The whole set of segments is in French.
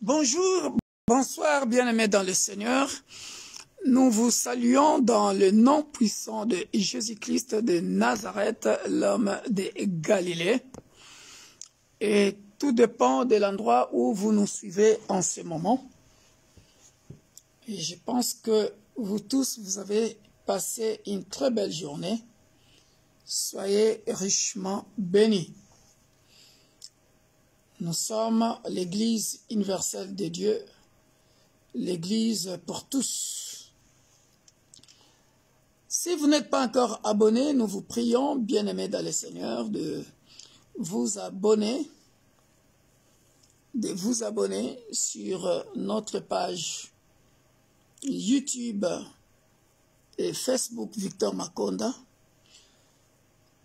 Bonjour, bonsoir, bien-aimés dans le Seigneur. Nous vous saluons dans le nom puissant de Jésus-Christ de Nazareth, l'homme de Galilée. Et tout dépend de l'endroit où vous nous suivez en ce moment. Et je pense que vous tous, vous avez passé une très belle journée. Soyez richement bénis. Nous sommes l'Église universelle de Dieu, l'Église pour tous. Si vous n'êtes pas encore abonné, nous vous prions, bien-aimés dans le Seigneur, de vous abonner sur notre page YouTube et Facebook Victor Makonda,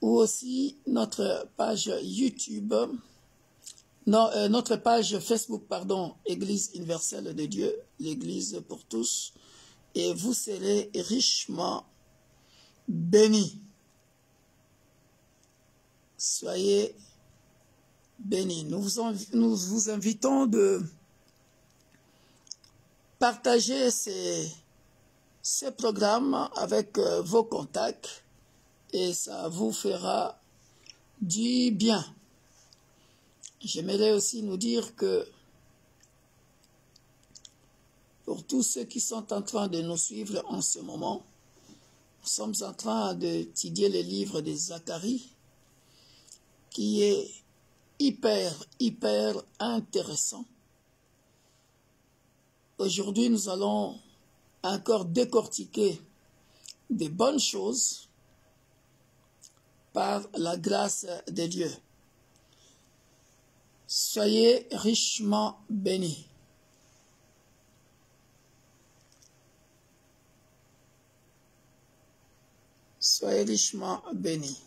ou aussi notre page YouTube, notre page Facebook, Église universelle de Dieu, l'Église pour tous, et vous serez richement bénis. Soyez bénis. Nous vous invitons de partager ces programmes avec vos contacts et ça vous fera du bien. J'aimerais aussi nous dire que pour tous ceux qui sont en train de nous suivre en ce moment, nous sommes en train d'étudier le livre de Zacharie, qui est hyper intéressant. Aujourd'hui, nous allons encore décortiquer des bonnes choses par la grâce de Dieu. Soyez richement bénis. Soyez richement bénis.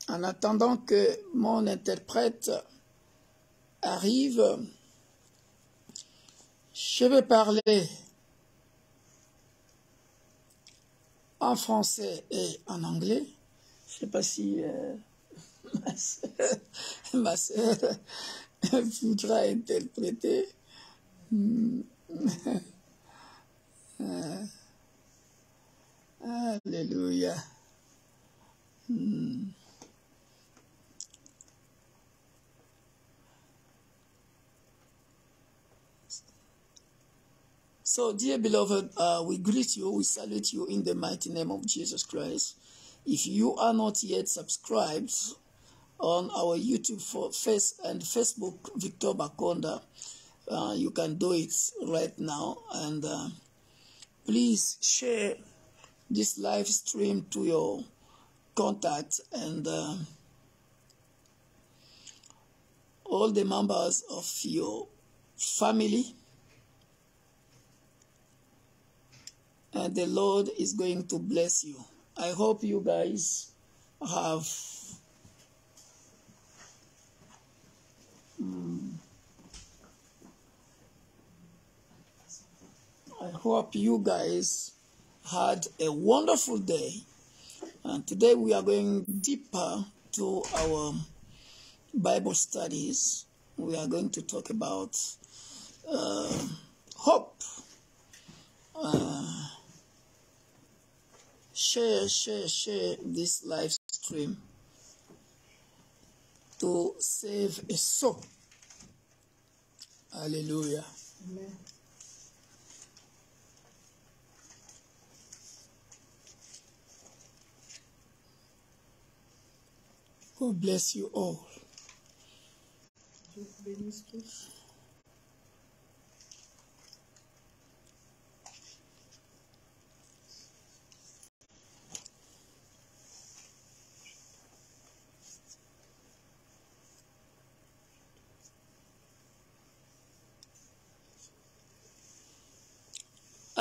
En attendant que mon interprète arrive, je vais parler en français et en anglais. Je ne sais pas si ma sœur voudra interpréter. Alléluia. So, dear beloved, we greet you, we salute you in the mighty name of Jesus Christ. If you are not yet subscribed on our YouTube and Facebook, Victor Makonda, you can do it right now. And please share this live stream to your contacts and all the members of your family. And the Lord is going to bless you. I hope you guys have had a wonderful day. And today we are going deeper to our Bible studies. We are going to talk about hope. Share this live stream to save a soul. Hallelujah. Amen. God bless you all.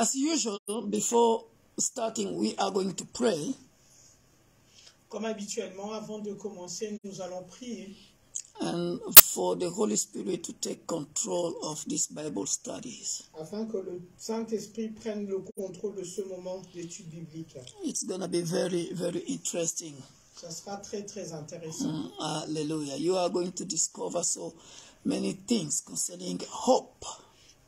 As usual, before starting, we are going to pray. Comme habituellement, avant de commencer, nous allons prier. And for the Holy Spirit to take control of these Bible studies. Afin que le Saint-Esprit prenne le contrôle de ce moment d'étude biblique. It's going to be very interesting. Ça sera très intéressant. Hallelujah. You are going to discover so many things concerning hope.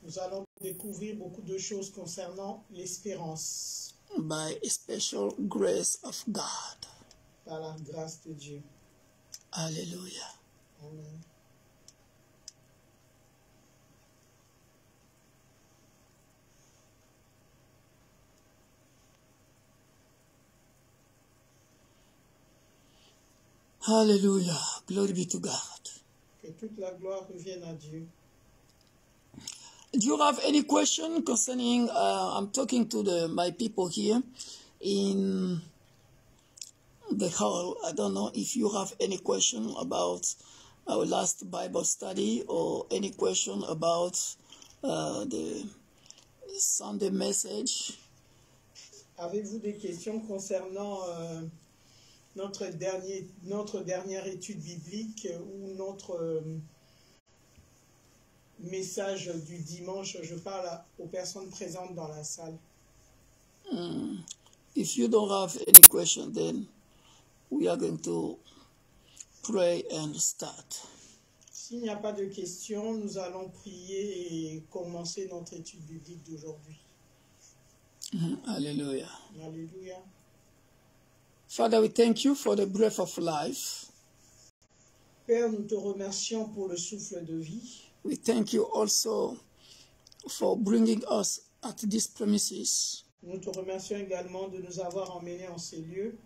Nous allons découvrir beaucoup de choses concernant l'espérance by a special grace of God. par la grâce de Dieu. Hallelujah. Amen. Hallelujah. Glory be to God. Que toute la gloire revienne à Dieu. Do you have any question concerning, I'm talking to my people here in the hall. I don't know if you have any question about our last Bible study or any question about the Sunday message. Avez-vous des questions concernant notre dernière étude biblique ou notre message du dimanche? Je parle aux personnes présentes dans la salle. If you don't have any question, then we are going to pray and start. S'il n'y a pas de questions, nous allons prier et commencer notre étude biblique d'aujourd'hui. Hallelujah. Alléluia. Father, we thank you for the breath of life. Père, nous te remercions pour le souffle de vie. We thank you also for bringing us at these premises. Nous te remercions également de nous avoir emmenés en ces lieux.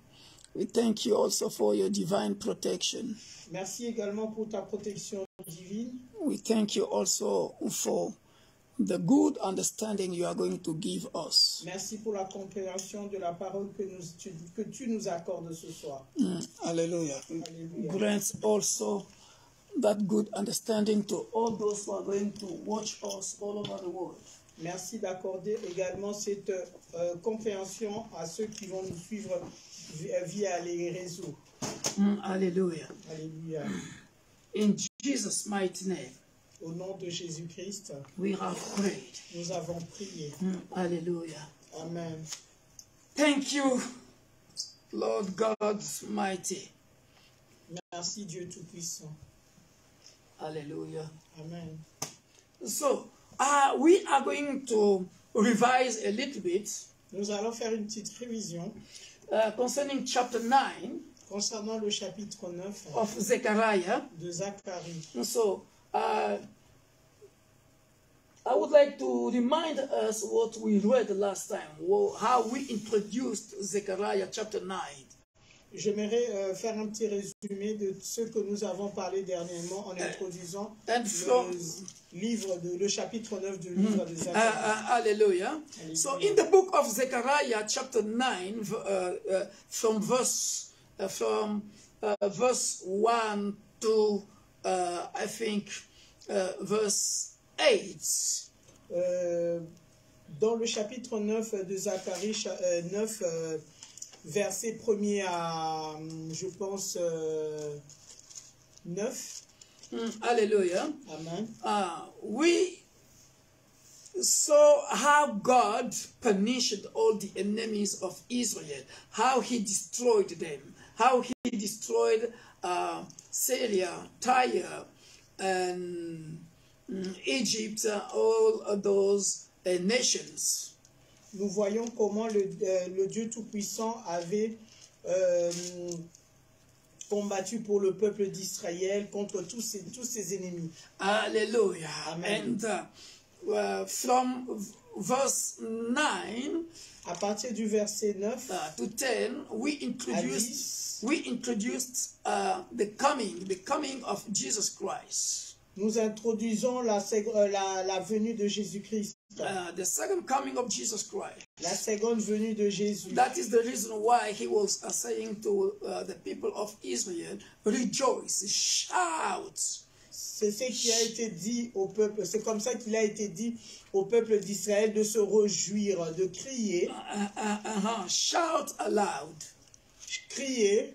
We thank you also for your divine protection. Merci également pour ta protection divine. We thank you also for the good understanding you are going to give us. Merci pour la compréhension de la parole que tu nous accordes ce soir. Hallelujah. Alléluia. Grant also that good understanding to all those who are going to watch us all over the world. Merci d'accorder également cette compréhension à ceux qui vont nous suivre via les réseaux. Hallelujah. Alléluia. In Jesus' mighty name, Au nom de Jésus-Christ, we have prayed. nous avons prié. Hallelujah. Amen. Thank you, Lord God mighty. Merci Dieu Tout-Puissant. Hallelujah. Amen. So, we are going to revise a little bit Nous allons faire une petite révision concerning chapter 9 concernant le chapitre 9 of Zechariah. de Zacharie. So, I would like to remind us what we read last time, how we introduced Zechariah chapter 9. J'aimerais faire un petit résumé de ce que nous avons parlé dernièrement en introduisant le chapitre 9 du livre de Zacharie. Hallelujah. So in the book of Zechariah chapter 9 from verse 1 to I think verse 8. Dans le chapitre 9 de Zacharie 9 verset 1er à, je pense, 9. Hallelujah. Amen. We saw how God punished all the enemies of Israel, how he destroyed them, how he destroyed Syria, Tyre, and Egypt, all of those nations. Nous voyons comment le Dieu Tout-Puissant avait combattu pour le peuple d'Israël contre tous ses ennemis. Hallelujah. Amen. And from verse 9 à partir du verset 9 to 10, we introduced the coming of Jesus Christ. Nous introduisons la venue de Jésus-Christ. The second coming of Jesus Christ. La seconde venue de Jésus. That is the reason why he was saying to the people of Israel, rejoice, shout. C'est ce qui a été dit au peuple. C'est comme ça qu'il a été dit au peuple d'Israël de se réjouir, de crier. Shout aloud. Crier.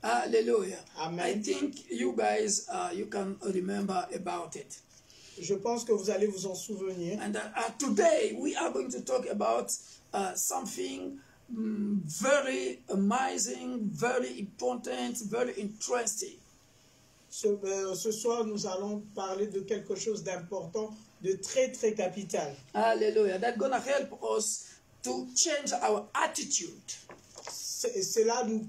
Hallelujah. Amen. I think you guys, you can remember about it. Je pense que vous allez vous en souvenir. And today we are going to talk about something very amazing, very important, very interesting. Ce soir, nous allons parler de quelque chose d'important, de très très capital. Hallelujah. That's going to help us to change our attitude Cela nous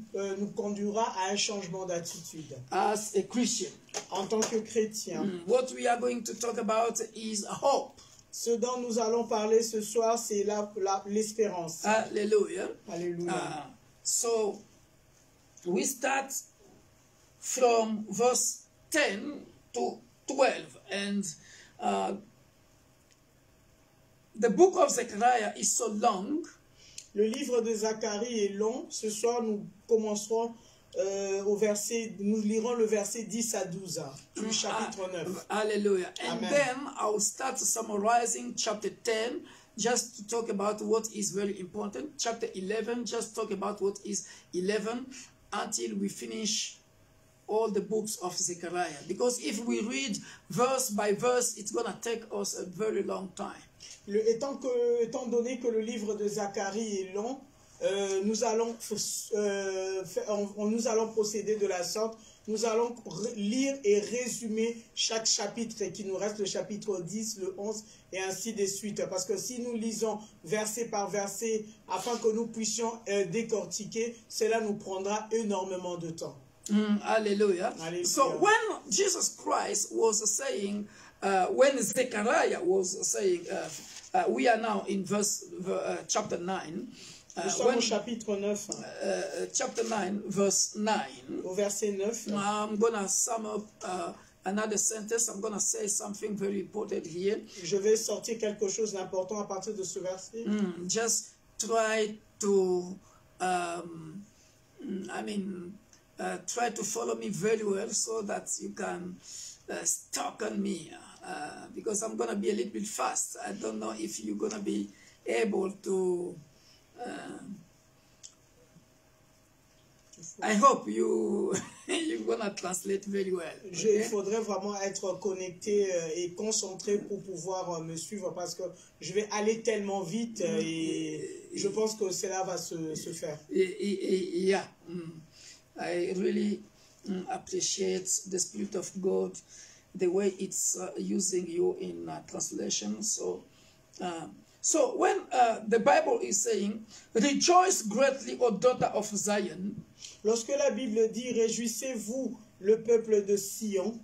conduira à un changement d'attitude. as a Christian. En tant que chrétien, What we are going to talk about is hope. ce dont nous allons parler ce soir, c'est l'espérance. Hallelujah. Alléluia. So we start from verse 10 to 12, and the book of Zechariah is so long. Le livre de Zacharie est long. Ce soir, nous commencerons nous lirons le verset 10 à 12 du chapitre 9. Hallelujah. And Amen. then I'll start summarizing chapter 10, just to talk about what is very important. Chapter 11, just talk about what is 11 until we finish all the books of Zechariah. Because if we read verse by verse, it's going to take us a very long time. Étant donné que le livre de Zacharie est long, nous allons procéder de la sorte. Nous allons lire et résumer chaque chapitre et qu'il nous reste le chapitre 10, le 11 et ainsi de suite. Parce que si nous lisons verset par verset afin que nous puissions décortiquer, cela nous prendra énormément de temps. Hallelujah. Hallelujah. So when Jesus Christ was saying, when Zechariah was saying, we are now in chapter 9. Nous sommes au chapitre 9. Chapter 9, verse 9. Au verset 9. I'm going to sum up another sentence. I'm going to say something very important here. Je vais sortir quelque chose d'important à partir de ce verset. Just try to, try to follow me very well so that you can stalk on me. Because I'm going to be a little bit fast. I don't know if you're going to be able to... I hope you're gonna translate very well. Il faudrait vraiment être connecté et concentré pour pouvoir me suivre parce que je vais aller tellement vite et je pense que cela va se faire. Yeah, I really appreciate the Spirit of God, the way it's using you in translation. So when the Bible is saying, rejoice greatly, O daughter of Zion. Lorsque la Bible dit, réjouissez-vous, le peuple de Sion.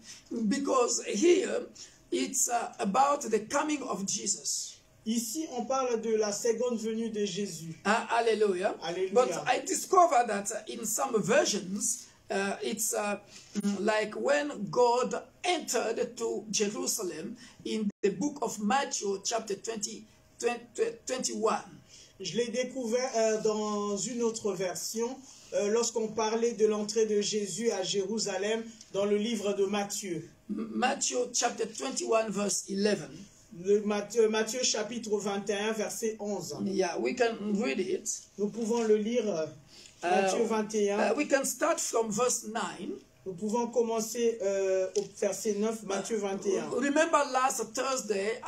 Because here, it's about the coming of Jesus. Ici, on parle de la seconde venue de Jésus. Hallelujah. Hallelujah. But I discovered that in some versions, it's like when God entered to Jerusalem in the book of Matthew, chapter 21. Je l'ai découvert dans une autre version lorsqu'on parlait de l'entrée de Jésus à Jérusalem dans le livre de Matthieu. Matthew chapter 21 verse 11. Matthieu chapitre 21 verset 11. Yeah, we can read it. Nous pouvons le lire. Matthieu 21. We can start from verse 9. Nous pouvons commencer au verset 9, Matthieu 21. Remember last Thursday,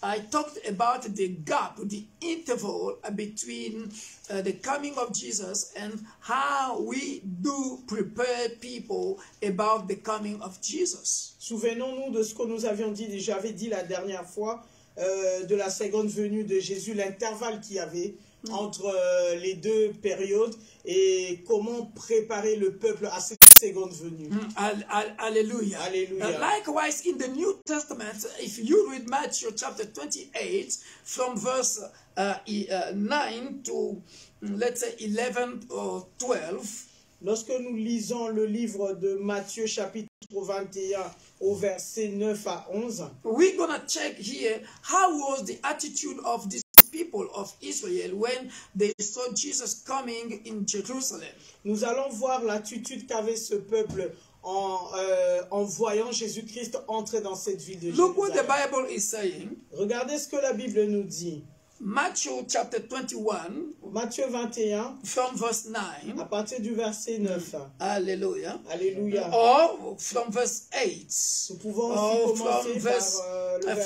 I talked about the gap, the interval between the coming of Jesus and how we do prepare people about the coming of Jesus. Souvenons-nous de ce que nous avions dit, j'avais dit la dernière fois, de la seconde venue de Jésus, l'intervalle qu'il y avait entre les deux périodes et comment préparer le peuple à cette seconde venue. Hallelujah. Hallelujah. Likewise, in the New Testament, if you read Matthew chapter 28 from verse 9 to, let's say, 11 or 12, lorsque nous lisons le livre de Matthieu chapitre 21 au verset 9 à 11, we're going to check here how was the attitude of these people of Israel when they saw Jesus coming in Jerusalem. Nous allons voir l'attitude qu'avait ce peuple en voyant Jésus-Christ entrer dans cette ville de Look what the Jérusalem. Bible is saying. Regardez ce que la Bible nous dit. Matthew chapter 21 Matthieu 21, from verse 9. à partir du verset 9. Hallelujah. Alléluia. Or from verse 8. Nous pouvons Or aussi commencer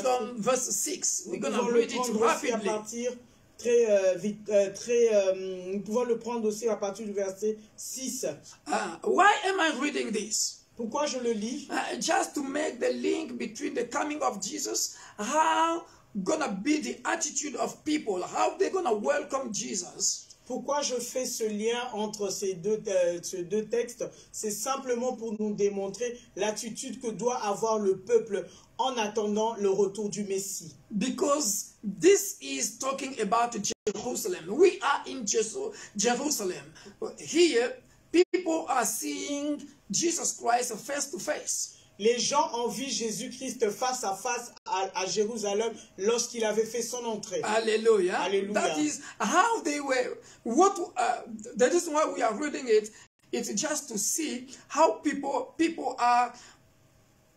from verse 6. We're going to pouvons le read it prendre aussi à rapidly. partir nous pouvons le prendre aussi à partir du verset 6. Why am I reading this? Pourquoi je le lis? Just to make the link between the coming of Jesus, how gonna be the attitude of people, how they're gonna welcome Jesus. Pourquoi je fais ce lien entre ces deux textes? C'est simplement pour nous démontrer l'attitude que doit avoir le peuple en attendant le retour du Messie. Because this is talking about Jerusalem. We are in Jerusalem. Here, people are seeing Jesus Christ face to face. Les gens ont vu Jésus-Christ face à face à Jérusalem lorsqu'il avait fait son entrée. Hallelujah. Hallelujah. That is how they were. The reason why we are reading it, it's just to see how people are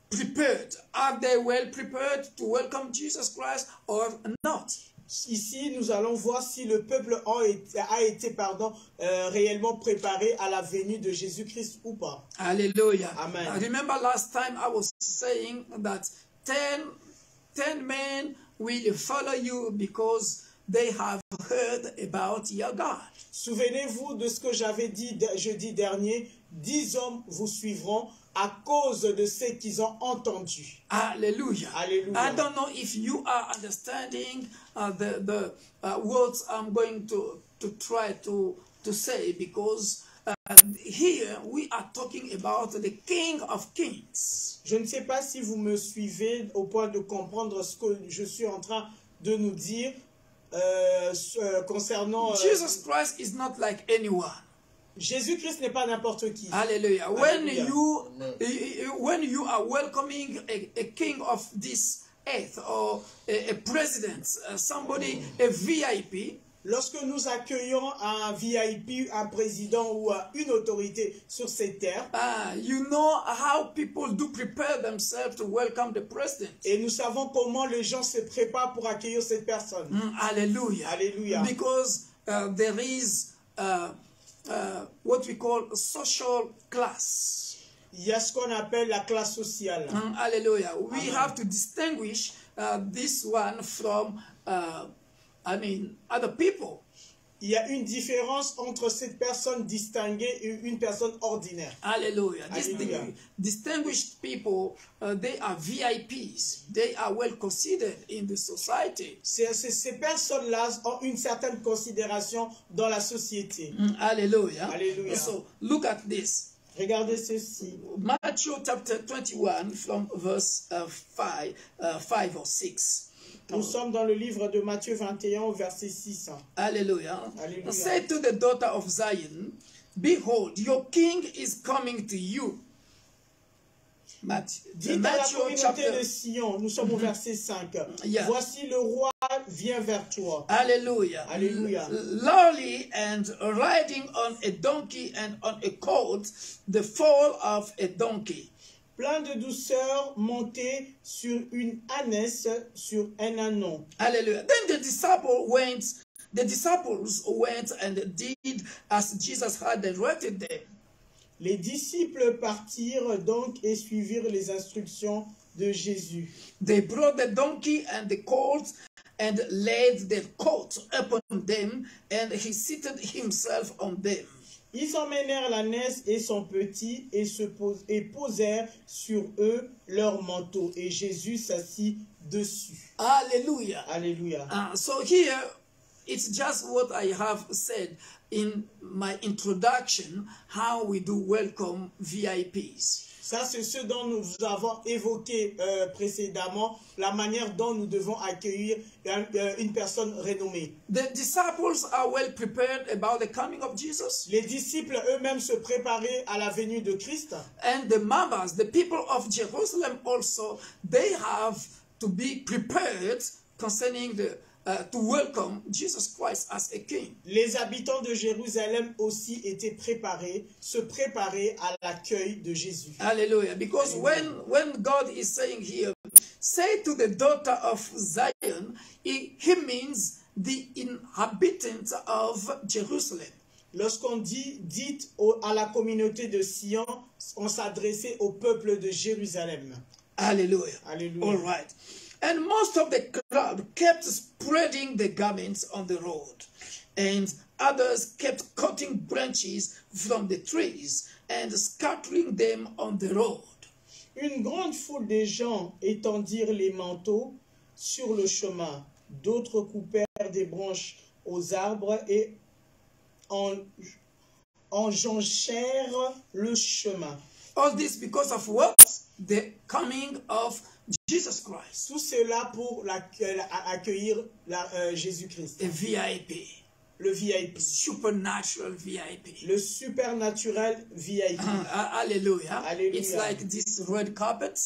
prepared. Are they well prepared to welcome Jesus Christ or not? Ici, nous allons voir si le peuple a été réellement préparé à la venue de Jésus-Christ ou pas. Hallelujah. Amen. I remember last time I was saying that 10 men will follow you because they have heard about your God. Souvenez-vous de ce que j'avais dit jeudi dernier. 10 hommes vous suivront à cause de ce qu'ils ont entendu. Hallelujah. Hallelujah. I don't know if you are understanding the words I'm going to try to say, because here we are talking about the King of Kings. Je ne sais pas si vous me suivez au point de comprendre ce que je suis en train de nous dire concernant... Jesus Christ is not like anyone. Jésus-Christ n'est pas n'importe qui. Hallelujah. Hallelujah. When you are welcoming a king of this earth, or a president, somebody, a VIP, lorsque nous accueillons un VIP, un président ou une autorité sur cette terre, you know how people do prepare themselves to welcome the president. Et nous savons comment les gens se préparent pour accueillir cette personne. Hallelujah. Hallelujah. Because there is what we call social class. Il y a ce qu'on appelle la classe sociale. Hallelujah. We Amen. have to distinguish this one from, other people. Il y a une différence entre cette personne distinguée et une personne ordinaire. Hallelujah. Hallelujah. Distinguished people, they are VIPs. They are well considered in the society. Ces personnes-là ont une certaine considération dans la société. Hallelujah. Hallelujah. So look at this. Regardez ceci. Matthew chapter 21 from verse 5 or 6. Nous sommes dans le livre de Matthieu 21 au verset 6. Hallelujah. Hallelujah. Say to the daughter of Zion, behold, your king is coming to you. Dites à la communauté de Sion, nous sommes au verset 5. Yeah. Voici le roi vient vers toi. Hallelujah. Hallelujah. Lowly and riding on a donkey and on a colt, the foal of a donkey. Plein de douceur, monté sur une ânesse, sur un ânon. Hallelujah. Then the disciples went and did as Jesus had directed them. Les disciples partirent donc et suivirent les instructions de Jésus. They brought the donkey and the colt and laid their coat upon them, and he seated himself on them. Ils emmenèrent l'ânesse et son petit et posèrent sur eux leur manteau. Et Jésus s'assit dessus. Hallelujah. Alléluia. So here, it's just what I have said in my introduction, how we do welcome VIPs. Ça, c'est ce dont nous avons évoqué précédemment, la manière dont nous devons accueillir une personne renommée. The disciples are well prepared about the coming of Jesus. Les disciples eux-mêmes se préparaient à la venue de Christ. And the members, the people of Jerusalem also, they have to be prepared concerning to welcome Jesus Christ as a king. Les habitants de Jérusalem aussi étaient se préparaient à l'accueil de Jésus. Hallelujah. Because when God is saying here, say to the daughter of Zion, he means the inhabitants of Jerusalem. Lorsqu'on dit dites à la communauté de Sion, on s'adressait au peuple de Jérusalem. Hallelujah. Hallelujah. All right. And most of the crowd kept spreading the garments on the road. And Others kept cutting branches from the trees and scattering them on the road. Une grande foule de gens étendirent les manteaux sur le chemin. D'autres coupèrent des branches aux arbres et enjonchèrent le chemin. All this because of what? The coming of Jesus Christ. Tout cela pour accueillir Jésus-Christ. A VIP. Le VIP. Supernatural VIP. Le supernaturel VIP. Hallelujah. Alléluia. It's like this red carpet.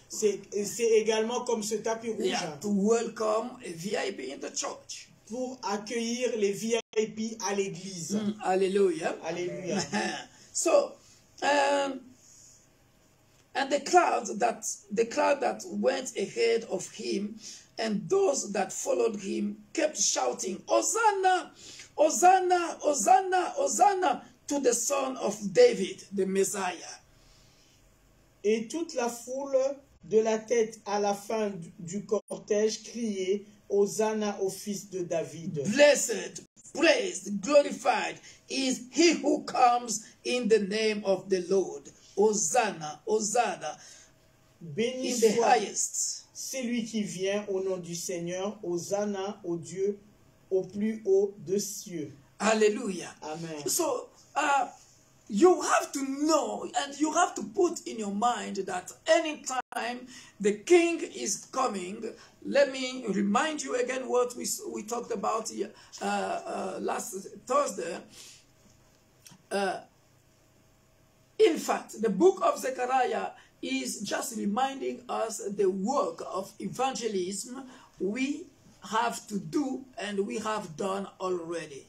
C'est également comme ce tapis rouge. Yeah, to welcome a VIP in the church. Pour accueillir les VIP à l'église. Hallelujah. Alléluia. So, and the crowd that went ahead of him and those that followed him kept shouting, Hosanna, Hosanna, Hosanna, Hosanna to the Son of David, the Messiah. Et toute la foule de la tête à la fin du cortège criait, Hosanna au fils de David. Blessed, praised, glorified is he who comes in the name of the Lord. Hosanna, Hosanna, Béni in the soit highest. celui qui vient au nom du Seigneur, Hosanna au Dieu au plus haut des cieux. Hallelujah. Amen. So, you have to know and you have to put in your mind that anytime the king is coming, let me remind you again what we talked about last Thursday. In fact, the book of Zechariah is just reminding us the work of evangelism we have to do and we have done already.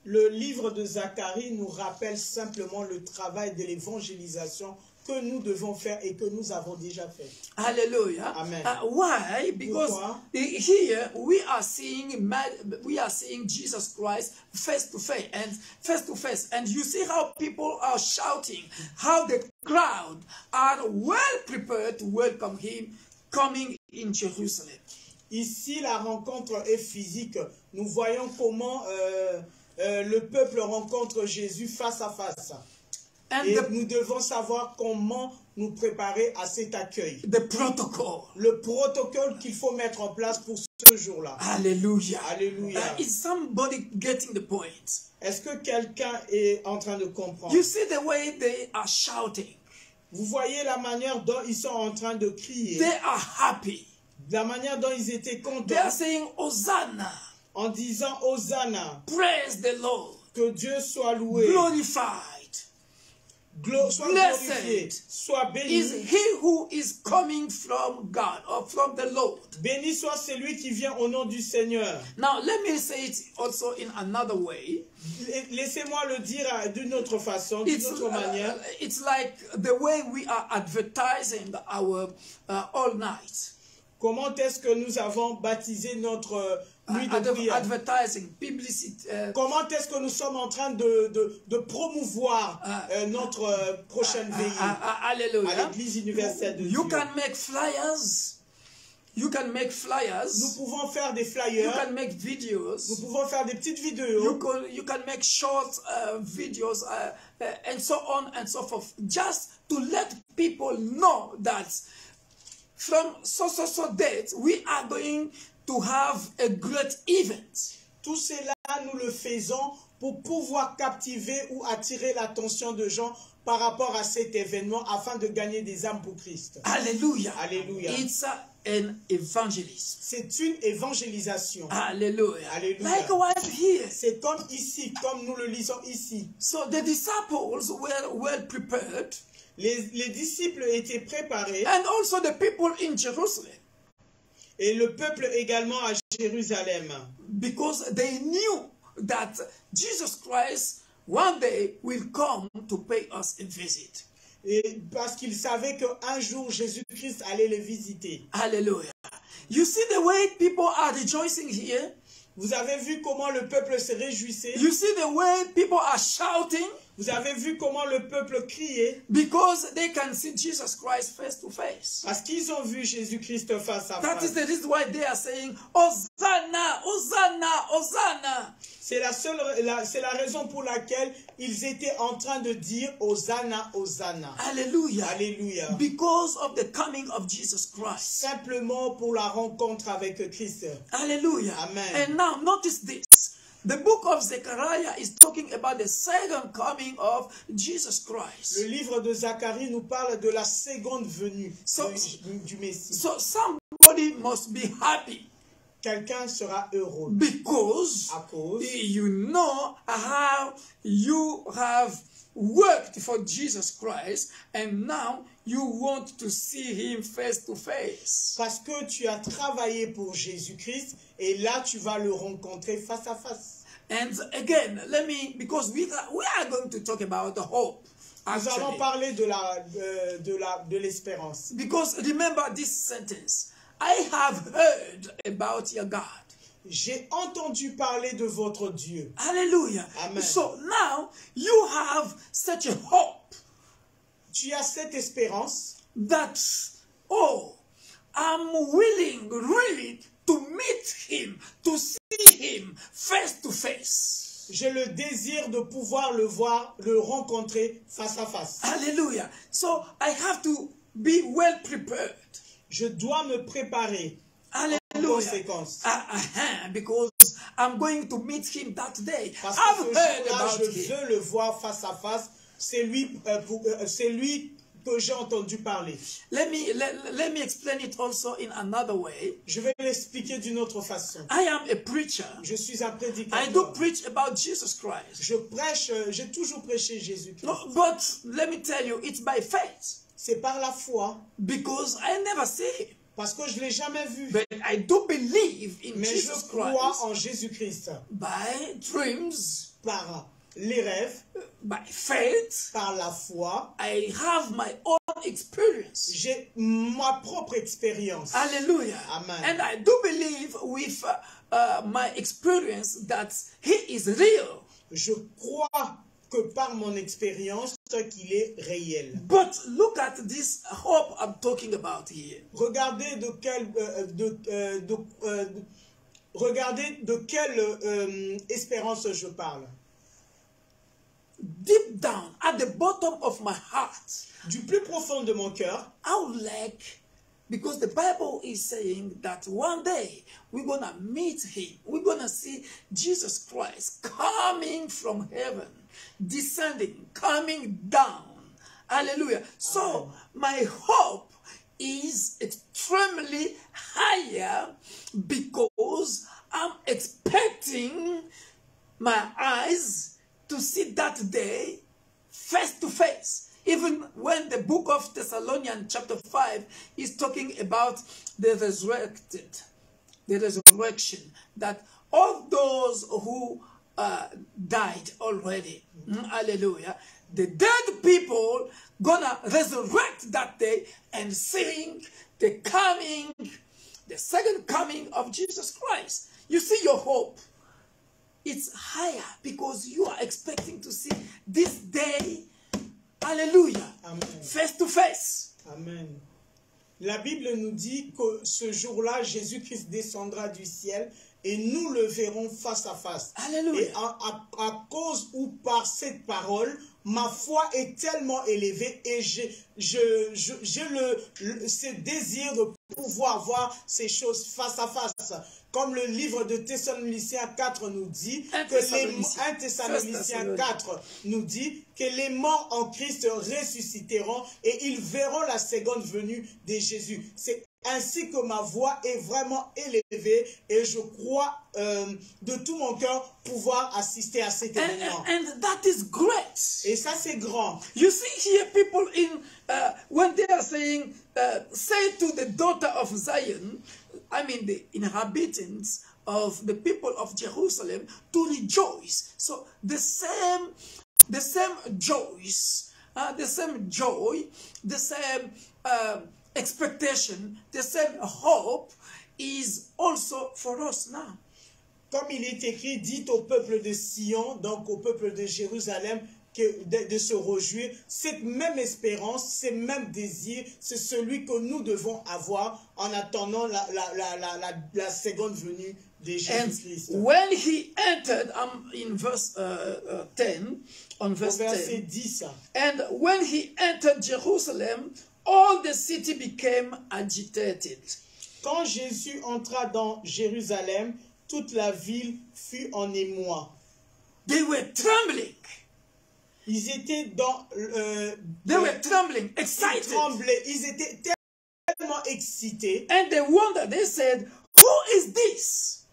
Le livre de Zacharie nous rappelle simplement le travail de l'évangélisation que nous devons faire et que nous avons déjà fait. Hallelujah. Amen. Why? Because Pourquoi? here we are seeing Jesus Christ face to face, and you see how people are shouting, how the crowd are well prepared to welcome him coming in Jerusalem. Ici, la rencontre est physique. Nous voyons comment le peuple rencontre Jésus face à face. Et nous devons savoir comment nous préparer à cet accueil. The protocol. Le protocole qu'il faut mettre en place pour ce jour-là. Hallelujah. Alléluia. Is somebody getting the point? Est-ce que quelqu'un est en train de comprendre? You see the way they are shouting. Vous voyez la manière dont ils sont en train de crier. They are happy. La manière dont ils étaient contents. They are saying Hosanna. En disant Hosanna. Praise the Lord. Que Dieu soit loué. Glorified. Soit glorifié. Soit béni. Is he who is coming from God or from the Lord. Béni soit celui qui vient au nom du Seigneur. Now let me say it also in another way. Laissez-moi le dire d'une autre façon, d'une autre manière. It's like the way we are advertising our all night. Comment est-ce que nous avons baptisé notre nuit de prière? Advertising, publicity. Comment est-ce que nous sommes en train de promouvoir notre prochaine veillée à l'église universelle de Dieu? You can make flyers. You can make flyers. Nous pouvons faire des flyers. You can make videos. Nous pouvons faire des petites vidéos. You can make short videos and so on and so forth. Just to let people know that from so date, we are going to have a great event. Tout cela, nous le faisons pour pouvoir captiver ou attirer l'attention de gens par rapport à cet événement afin de gagner des âmes pour Christ. Alléluia. Alléluia. It's an evangelism. C'est une évangélisation. Alléluia. Alléluia. Likewise here. C'est comme ici, comme nous le lisons ici. So the disciples were well prepared. Les disciples étaient préparés. And also the people in Jerusalem. Et le peuple également à Jérusalem. Because they knew that Jesus Christ one day will come to pay us a visit. Et parce qu'ils savaient qu'un jour Jésus-Christ allait les visiter. Hallelujah. You see the way people are rejoicing here? Vous avez vu comment le peuple se réjouissait? You see the way people are shouting? Vous avez vu comment le peuple criait? Because they can see Jesus Christ face to face. Parce qu'ils ont vu Jésus-Christ face à That is face. the reason why they are saying, Hosanna, Hosanna, Hosanna. C'est la raison pour laquelle ils étaient en train de dire Hosanna, Hosanna. Hallelujah. Alléluia. Because of the coming of Jesus Christ. Simplement pour la rencontre avec Christ. Hallelujah. Amen. And now notice this. The book of Zechariah is talking about the second coming of Jesus Christ. Le livre de Zacharie nous parle de la seconde venue So- du Messie. So somebody must be happy Quelqu'un sera heureux because à cause you know how you have worked for Jesus Christ and now you want to see him face to face. parce que tu as travaillé pour Jésus-Christ et là tu vas le rencontrer face à face. And again, because we are going to talk about the hope. Nous allons Actually. parler de l'espérance. Because remember this sentence. I have heard about your God. J'ai entendu parler de votre Dieu. Hallelujah. Amen. So now you have such a hope Tu as cette espérance that, oh, I'm willing really to meet him, to see him face to face. J'ai le désir de pouvoir le voir, le rencontrer face à face. Hallelujah. So I have to be well prepared. Je dois me préparer en Hallelujah. conséquence. Because I'm going to meet him that day. Parce I've que ce heard jour-là, about je him. veux le voir face à face. C'est lui que j'ai entendu parler. Let me explain it also in another way. Je vais l'expliquer d'une autre façon. I am a preacher. Je suis un I do prédicateur. preach about Jesus Christ. Je prêche, j'ai toujours prêché Jésus-Christ. No, but let me tell you, it's by faith. C'est par la foi, Because I never see him. parce que je ne l'ai jamais vu. But I do believe in Mais je Jesus crois Christ en Jésus-Christ. by dreams, Par les rêves, by faith. par la foi, I have my own experience. j'ai ma propre expérience. Hallelujah. Amen. And I do believe with my experience that he is real. Je crois que par mon expérience qu'il est réel. But look at this hope I'm talking about here. Regardez de quelle espérance je parle. Deep down, at the bottom of my heart, Du plus profond de mon cœur, I would like, because the Bible is saying that one day we're going to meet him. We're going to see Jesus Christ coming from heaven, descending, coming down. Hallelujah. So my hope is extremely higher because I'm expecting my eyes to see that day face to face. Even when the book of Thessalonians chapter 5 is talking about the resurrection, that all those who died already, hallelujah, the dead people gonna resurrect that day and seeing the second coming of Jesus Christ. You see your hope. It's higher because you are expecting to see this day, hallelujah, Amen. face to face. Amen. La Bible nous dit que ce jour-là, Jésus-Christ descendra du ciel et nous le verrons face à face. Hallelujah. Et à cause ou par cette parole, ma foi est tellement élevée et j'ai ce désir de pouvoir voir ces choses face à face. Comme le livre de Thessaloniciens 4 nous dit, que 1 Thessaloniciens 4 nous dit que les morts en Christ ressusciteront et ils verront la seconde venue de Jésus. C'est ainsi que ma voix est vraiment élevée et je crois de tout mon cœur pouvoir assister à cet événement. And that is great. Et ça c'est grand. You see here people when they are saying, say to the daughter of Zion, I mean the inhabitants of the people of Jerusalem to rejoice. So the same joys, the same joy, the same expectation, the same hope is also for us now. Comme il est écrit, dites au peuple de Sion, donc au peuple de Jérusalem, de se réjouir, cette même espérance, ces mêmes désirs, c'est celui que nous devons avoir en attendant la seconde venue de Jésus-Christ. When he entered, in verse 10, on verse Verset 10, 10. and when he entered Jerusalem, all the city became agitated. Quand Jésus entra dans Jérusalem, toute la ville fut en émoi. They were trembling. Ils étaient dans... They were trembling, ils excited. tremblaient, ils étaient tellement excités. And they wondered, they said, who is this?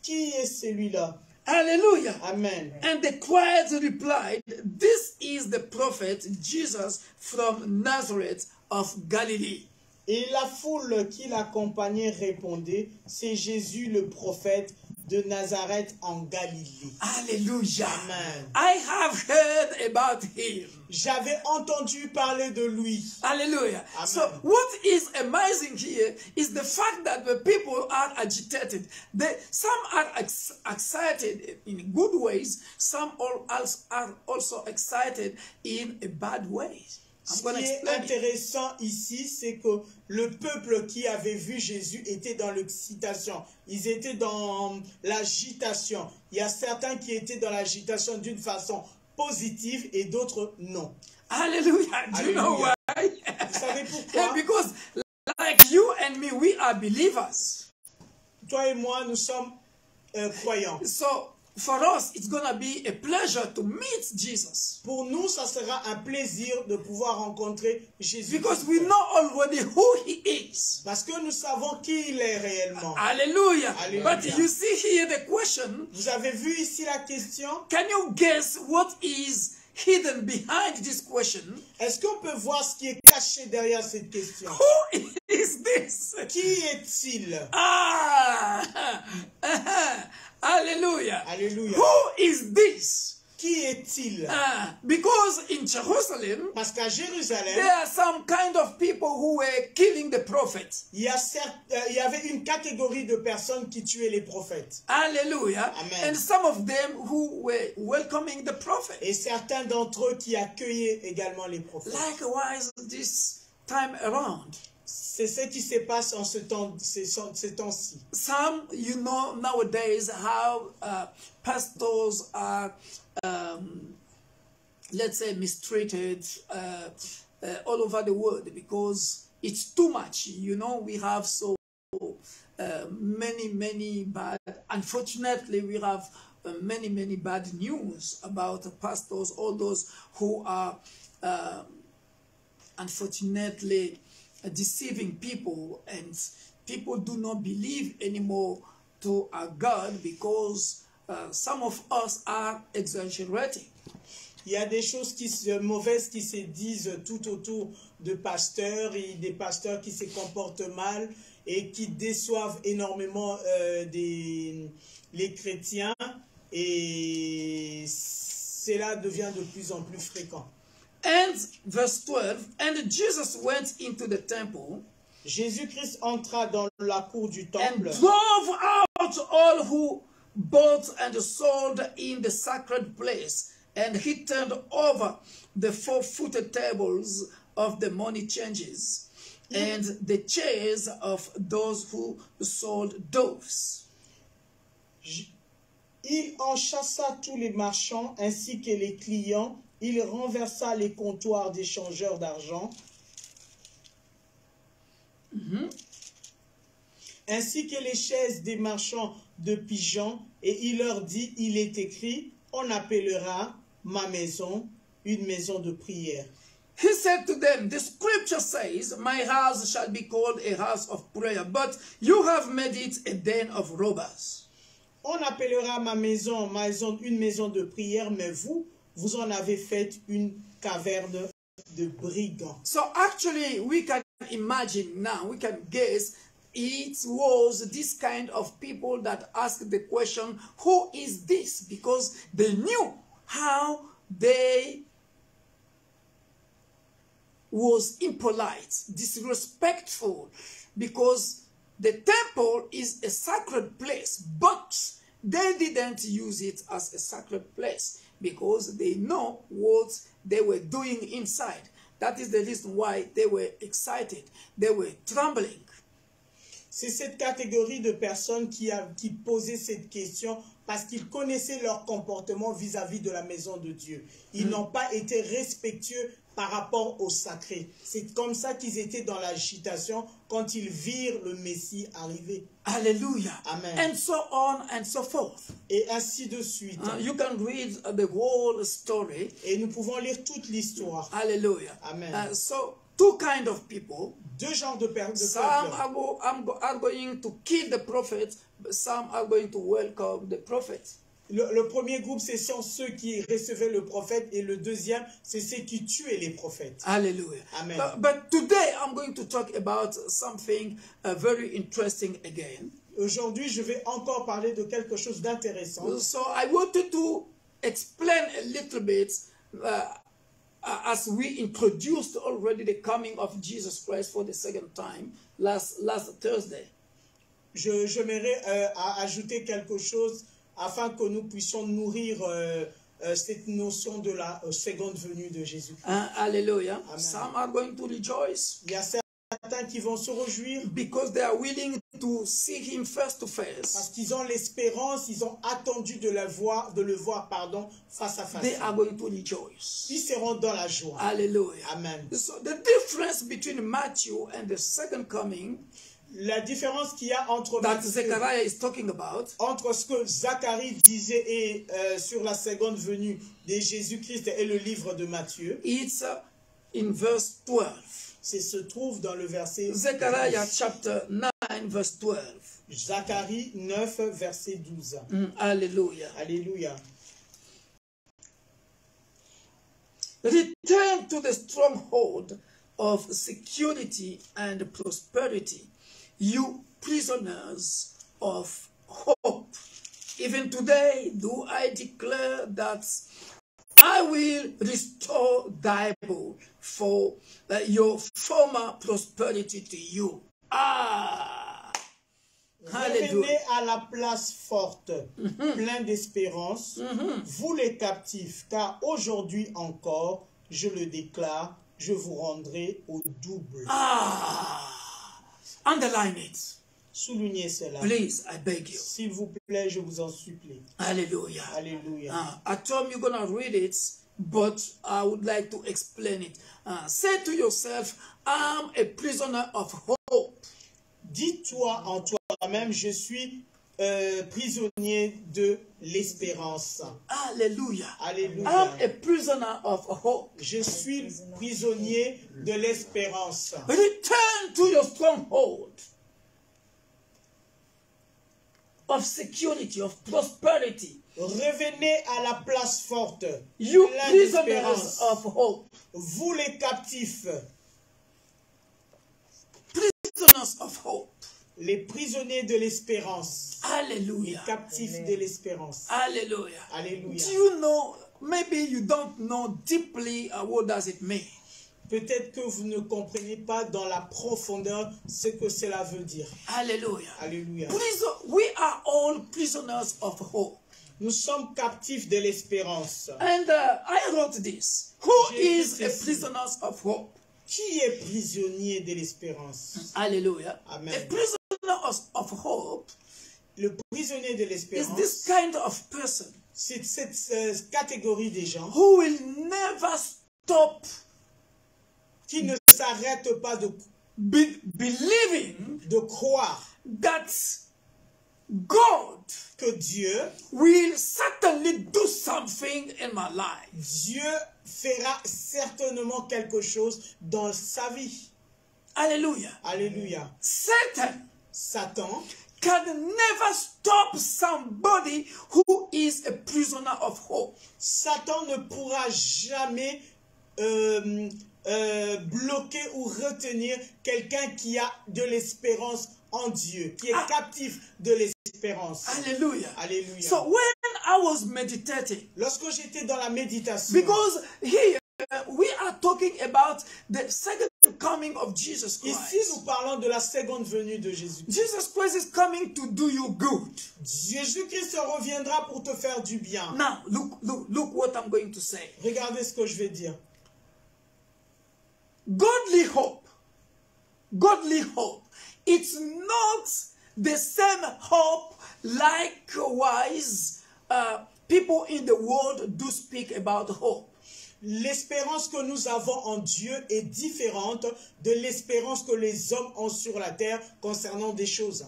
Qui est celui-là? Hallelujah. Amen. And the crowd replied, this is the prophet Jesus from Nazareth of Galilee. Et la foule qui l'accompagnait répondait, c'est Jésus le prophète de Nazareth en Galilée. Hallelujah. Amen. I have heard about him. J'avais entendu parler de lui. Hallelujah. Amen. So what is amazing here is the fact that the people are agitated. Some are excited in good ways. Some are also excited in a bad way. Ce qui est intéressant ici, c'est que le peuple qui avait vu Jésus était dans l'excitation. Ils étaient dans l'agitation. Il y a certains qui étaient dans l'agitation d'une façon positive et d'autres non. Hallelujah. Do you know why? Vous savez pourquoi? Because like you and me, we are believers. Toi et moi, nous sommes croyants. So for us, it's going to be a pleasure to meet Jesus. Pour nous, ça sera un plaisir de pouvoir rencontrer Jésus. Because we know already who he is. Parce que nous savons qui il est réellement. Hallelujah. Hallelujah. But you see here the question. Vous avez vu ici la question? Can you guess what is hidden behind this question? Est-ce qu'on peut voir ce qui est caché derrière cette question? Who is this? Qui est-il? Hallelujah. Alléluia. Who is this? Qui est-il? Because in Jerusalem, Parce qu'à Jérusalem, there are some kind of people who were killing the prophets. il y avait une catégorie de personnes qui tuaient les prophètes. Hallelujah. Amen. And some of them who were welcoming the prophet. Et certains d'entre eux qui accueillaient également les prophètes. Likewise, this time around. C'est ce qui se passe en ces temps-ci. Some, you know, nowadays how pastors are, let's say, mistreated all over the world because it's too much. You know, we have so many bad, unfortunately, we have many bad news about pastors, all those who are unfortunately deceiving people, and people do not believe anymore to our God because some of us are exaggerating. Il y a des choses mauvaises qui se disent tout autour de pasteurs et des pasteurs qui se comportent mal et qui déçoivent énormément les chrétiens, et cela devient de plus en plus fréquent. And verse 12, and Jesus went into the temple Jésus-Christ entra dans la cour du and temple drove out all who bought and sold in the sacred place, and he turned over the four-footed tables of the money changers and the chairs of those who sold doves. Il en chassa tous les marchands ainsi que les clients. Il renversa les comptoirs des changeurs d'argent, ainsi que les chaises des marchands de pigeons, et il leur dit, il est écrit, on appellera ma maison une maison de prière. He said to them, the scripture says, my house shall be called a house of prayer, but you have made it a den of robbers. On appellera ma maison une maison de prière, mais vous en avez fait une caverne de brigands. So actually, we can imagine now, we can guess, it was this kind of people that asked the question, who is this? Because they knew how they was impolite, disrespectful, because the temple is a sacred place, but they didn't use it as a sacred place. because they know what they were doing inside. That is the reason why they were excited. They were trembling. C'est cette catégorie de personnes qui posaient cette question parce qu'ils connaissaient leur comportement vis-à-vis de la maison de Dieu. Ils n'ont pas été respectueux par rapport au sacré. C'est comme ça qu'ils étaient dans l'agitation quand ils virent le Messie arriver. Hallelujah. Amen. And so on and so forth. Et ainsi de suite. You can read the whole story. Et nous pouvons lire toute l'histoire. Hallelujah. Amen. So two kinds of people. Deux genres de personnes. Some are going to kill the prophet. Some are going to welcome the prophet. Le premier groupe, ce sont ceux qui recevaient le prophète, et le deuxième, c'est ceux qui tuaient les prophètes. Hallelujah. Amen. But today I'm going to talk about something very interesting again. Aujourd'hui, je vais encore parler de quelque chose d'intéressant. So I wanted to explain a little bit as we introduced already the coming of Jesus Christ for the second time last Thursday. J'aimerais ajouter quelque chose afin que nous puissions nourrir cette notion de la seconde venue de Jésus. Hallelujah. Amen. Some are going to rejoice. Il y a certains qui vont se réjouir because they are willing to see him face to parce face. qu'ils ont l'espérance, ils ont attendu de le voir face à face. They are going to rejoice. Ils seront dans la joie. Hallelujah. Amen. So the difference between Matthew and the second coming La différence qu'il y a entre that Zechariah is talking about ce que Zacharie disait et sur la seconde venue de Jésus-Christ et le livre de Matthieu, it's in verse 12. se trouve dans le verset Zechariah 12. chapter 9 verse 12. Zacharie 9 verset 12. Hallelujah. Alléluia. Return to the stronghold of security and prosperity, you prisoners of hope. Even today do I declare that I will restore double for your former prosperity to you. Revenez à la place forte, plein d'espérance, vous les captifs, car aujourd'hui encore, je le déclare, je vous rendrai au double. Underline it. Soulignez cela. Please, I beg you. S'il vous plaît, je vous en supplie. Hallelujah. Alléluia. At home you're going to read it, but I would like to explain it. Say to yourself, I'm a prisoner of hope. Dis-toi en toi-même, je suis prisonnier de l'espérance. Hallelujah. Alléluia. I'm a prisoner of hope. Je suis prisonnier de l'espérance. Return to your stronghold of security, of prosperity. Revenez à la place forte, You plein prisoners d'espérance. of hope. Vous les captifs, Prisoners of hope. les prisonniers de l'espérance, les Hallelujah. captifs de l'espérance. Hallelujah. Alléluia. Do you know, maybe you don't know deeply what does it mean. Peut-être que vous ne comprenez pas dans la profondeur ce que cela veut dire. Hallelujah. Alléluia. We are all prisoners of hope. Nous sommes captifs de l'espérance. And I wrote this. Who J'ai is écrit a ceci. prisoner of hope? Qui est prisonnier de l'espérance? Hallelujah. Amen. A prisoner of hope Le prisonnier de is l'espérance, this kind of person c'est cette catégorie des gens who will never stop qui ne s'arrêtent pas de believing croire that God que Dieu will certainly do something in my life. Dieu fera certainement quelque chose dans sa vie. Hallelujah. Alléluia. Satan Satan can never stop somebody who is a prisoner of hope. Satan ne pourra jamais bloquer ou retenir quelqu'un qui a de l'espérance en Dieu, qui est captif de l'espérance. Hallelujah. Alléluia. So when I was meditating, Lorsque j'étais dans la méditation, because here we are talking about the second second coming of Jesus Christ. Ici, nous parlons de la seconde venue de Jésus. Jesus Christ is coming to do you good. Jésus-Christ reviendra pour te faire du bien. Now, look what I'm going to say. Regardez ce que je vais dire. Godly hope. Godly hope. It's not the same hope likewise people in the world do speak about hope. L'espérance que nous avons en Dieu est différente de l'espérance que les hommes ont sur la terre concernant des choses.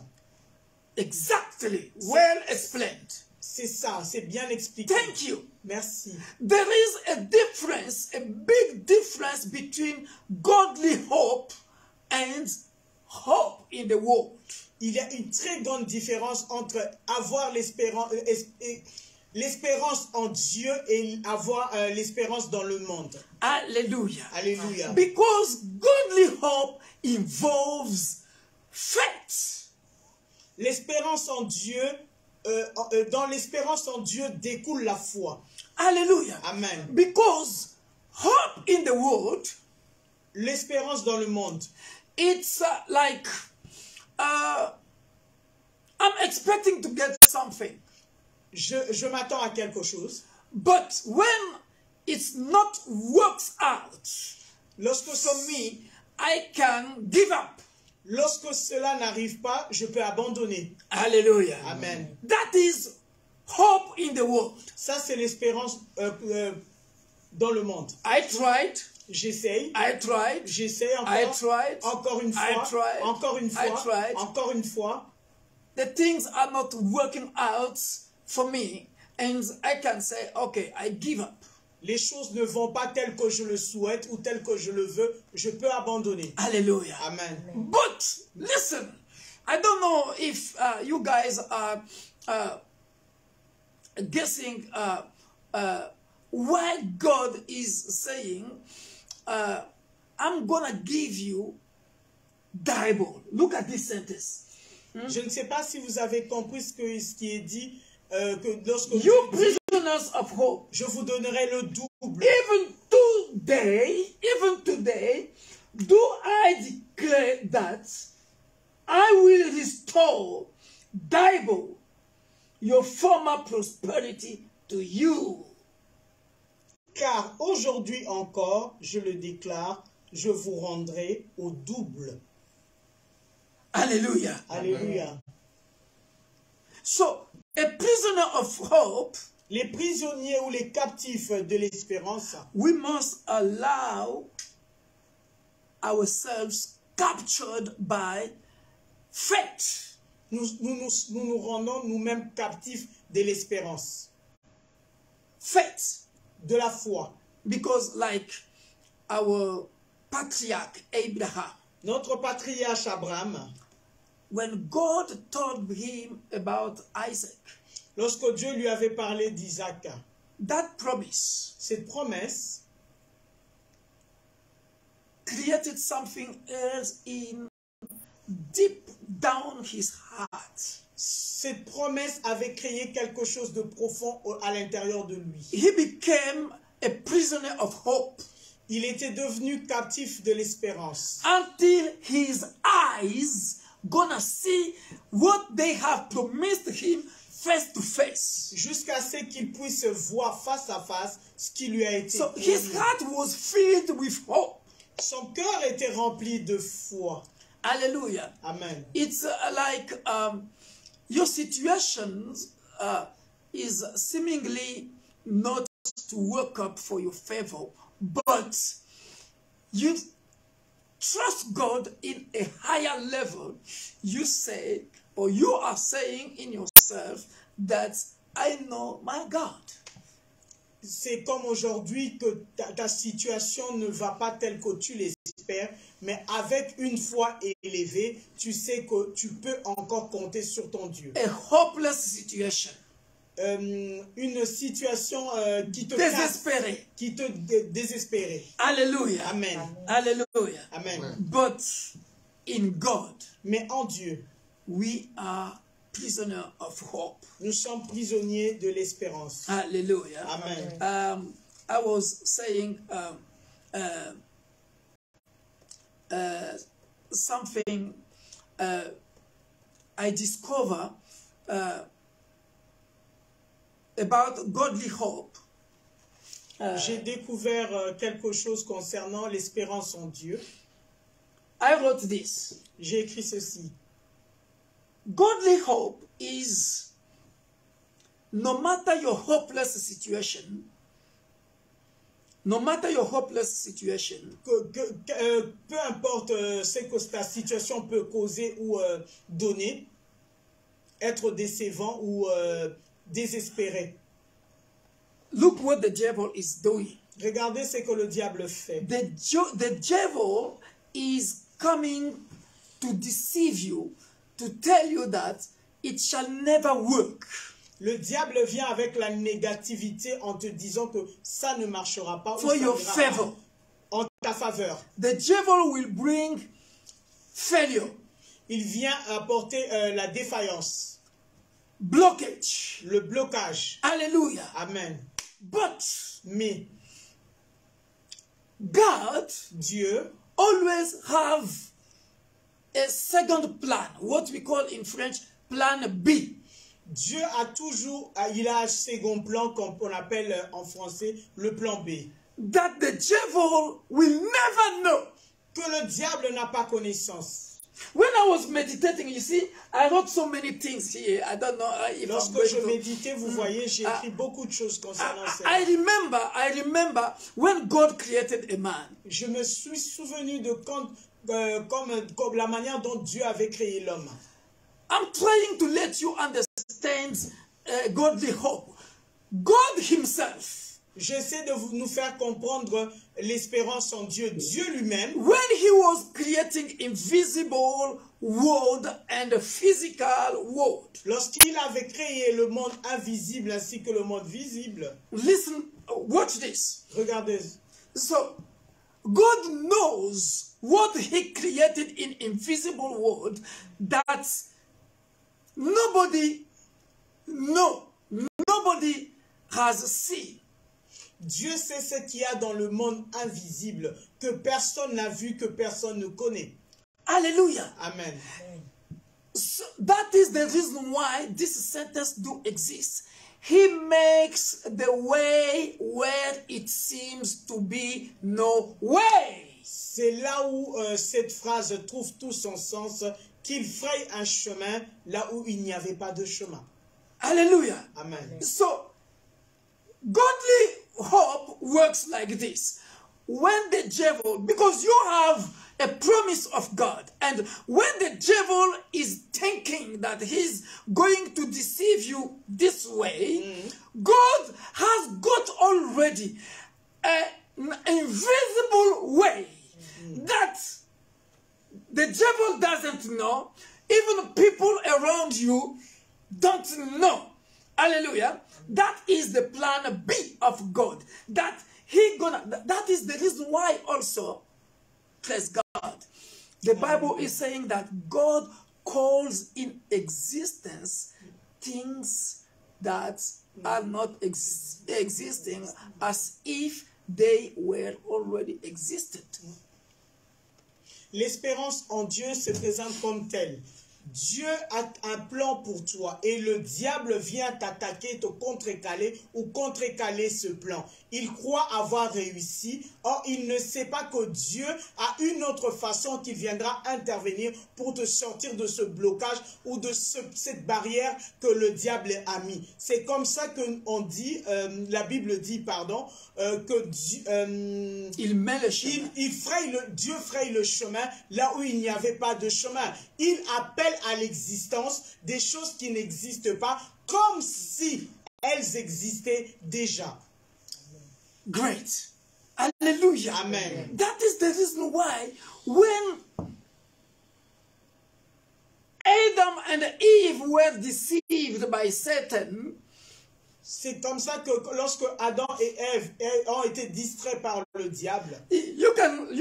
Exactly. Well explained. C'est ça, c'est bien expliqué. Thank you. Merci. There is a difference, a big difference between godly hope and hope in the world. Il y a une très grande différence entre avoir l'espérance en Dieu et avoir l'espérance dans le monde. Hallelujah. Alléluia. Because godly hope involves faith. L'espérance en Dieu, dans l'espérance en Dieu découle la foi. Hallelujah. Amen. Because hope in the world, l'espérance dans le monde, it's like I'm expecting to get something. Je m'attends à quelque chose. But when it's not works out, lorsque for me, I can give up. Lorsque cela n'arrive pas, je peux abandonner. Hallelujah. Amen. That is hope in the world. Ça, c'est l'espérance dans le monde. I tried. J'essaye. I tried. J'essaye encore. I tried. Encore une fois. I tried. Encore une fois. I tried. Encore une fois. The things are not working out for me, and I can say, okay, I give up. Les choses ne vont pas telles que je le souhaite ou telles que je le veux, je peux abandonner. Hallelujah. Amen. But listen, I don't know if you guys are guessing why God is saying, I'm gonna give you Bible. Look at this sentence. Je ne sais pas si vous avez compris ce qui est dit, que lorsque you prisoners of hope, je vous donnerai le double. Even today, do I declare that I will restore double your former prosperity to you. Car aujourd'hui encore, je le déclare, je vous rendrai au double. Hallelujah. Alléluia. So, a prisoner of hope, les prisonniers ou les captifs de l'espérance, we must allow ourselves captured by faith. Nous rendons nous-mêmes captifs de l'espérance. Faith. De la foi. Because like our patriarch Abraham, notre patriarche Abraham, when God told him about Isaac, lorsque Dieu lui avait parlé d'Isaac, that promise, cette promesse, created something else in deep down his heart. Cette promesse avait créé quelque chose de profond à l'intérieur de lui. He became a prisoner of hope. Il était devenu captif de l'espérance. Until his eyes gonna see what they have promised him face to face. Jusqu'à ce qu'il puisse voir face à face ce qui lui a été So promis. his heart was filled with hope. Son cœur était rempli de foi. Hallelujah. Amen. It's like your situation is seemingly not to work up for your favor, but you trust God in a higher level. You say, or you are saying in yourself that I know my God. C'est comme aujourd'hui que ta situation ne va pas telle que tu l'espères, mais avec une foi élevée, tu sais que tu peux encore compter sur ton Dieu. A hopeless situation. Une situation qui te désespérée. Casse, qui te désespérée. Alléluia. Amen. Alléluia. Amen. But in God, mais en Dieu, we are prisoners of hope. Nous sommes prisonniers de l'espérance. Hallelujah. Amen. I was saying something I discover about godly hope. J'ai découvert quelque chose concernant l'espérance en Dieu. I wrote this. J'ai écrit ceci. Godly hope is, no matter your hopeless situation, Peu importe ce que ta situation peut causer ou donner, être décevant ou désespéré. Look what the devil is doing. Regardez ce que le diable fait. The devil is coming to deceive you, to tell you that it shall never work. Le diable vient avec la négativité en te disant que ça ne marchera pas For your favor. En ta faveur. The devil will bring failure. Il vient apporter la défaillance. Blockage. Le blocage. Hallelujah. Amen. Mais God, Dieu, always have a second plan, what we call in French plan B. Dieu a toujours, il a un second plan qu'on appelle en français le plan B. That the devil will never know. Que le diable n'a pas connaissance. When I was meditating, you see, I wrote so many things here. I don't know if Lorsque je méditais, vous voyez, j'ai écrit beaucoup de choses concernant ça. I remember when God created a man. Je me suis souvenu de quand, comme la manière dont Dieu avait créé l'homme. I'm trying to let you understand godly hope. God himself. J'essaie de nous faire comprendre l'espérance en Dieu, Dieu lui-même. When he was creating invisible world and a physical world. Lorsqu'il avait créé le monde invisible ainsi que le monde visible. Listen, watch this. Regardez. So, God knows what he created in invisible world that nobody has seen. Dieu sait ce qu'il y a dans le monde invisible que personne n'a vu, que personne ne connaît. Hallelujah. Amen. So that is the reason why this sentence do exist. He makes the way where it seems to be no way. C'est là où cette phrase trouve tout son sens, qu'il fraye un chemin là où il n'y avait pas de chemin. Hallelujah. Amen. So, godly hope works like this. When the devil, because you have a promise of God, and when the devil is thinking that he's going to deceive you this way, God has got already an invisible way that the devil doesn't know, even people around you don't know. Hallelujah. That is the plan B of God. That is the reason why also, praise God, the Bible is saying that God calls in existence things that are not existing as if they were already existed. L'espérance en Dieu se présente comme telle. Dieu a un plan pour toi et le diable vient t'attaquer, te contrecaler ou contrecaler ce plan. Il croit avoir réussi, or il ne sait pas que Dieu a une autre façon qu'il viendra intervenir pour te sortir de ce blocage ou de cette barrière que le diable a mis. C'est comme ça qu'on dit, la Bible dit, pardon, que Dieu, il met le chemin. Dieu fraye le chemin là où il n'y avait pas de chemin. Il appelle à l'existence des choses qui n'existent pas comme si elles existaient déjà. Great. Hallelujah. Amen. That is the reason why when Adam and Eve were deceived by Satan, c'est comme ça que lorsque Adam et Ève ont été distraits par le diable. You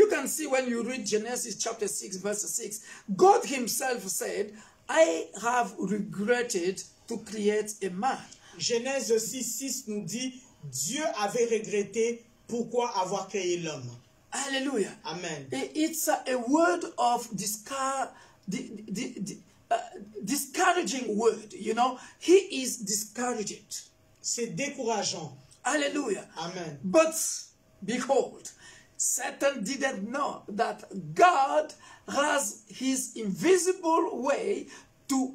can see when you read Genesis chapter 6 verse 6, God himself said, I have regretted to create a man. Genèse 6:6 nous dit, Dieu avait regretté pourquoi avoir créé l'homme. Hallelujah. Amen. It's a word of discouraging word. You know, he is discouraged. C'est décourageant. Hallelujah. Amen. But behold, Satan didn't know that God has his invisible way to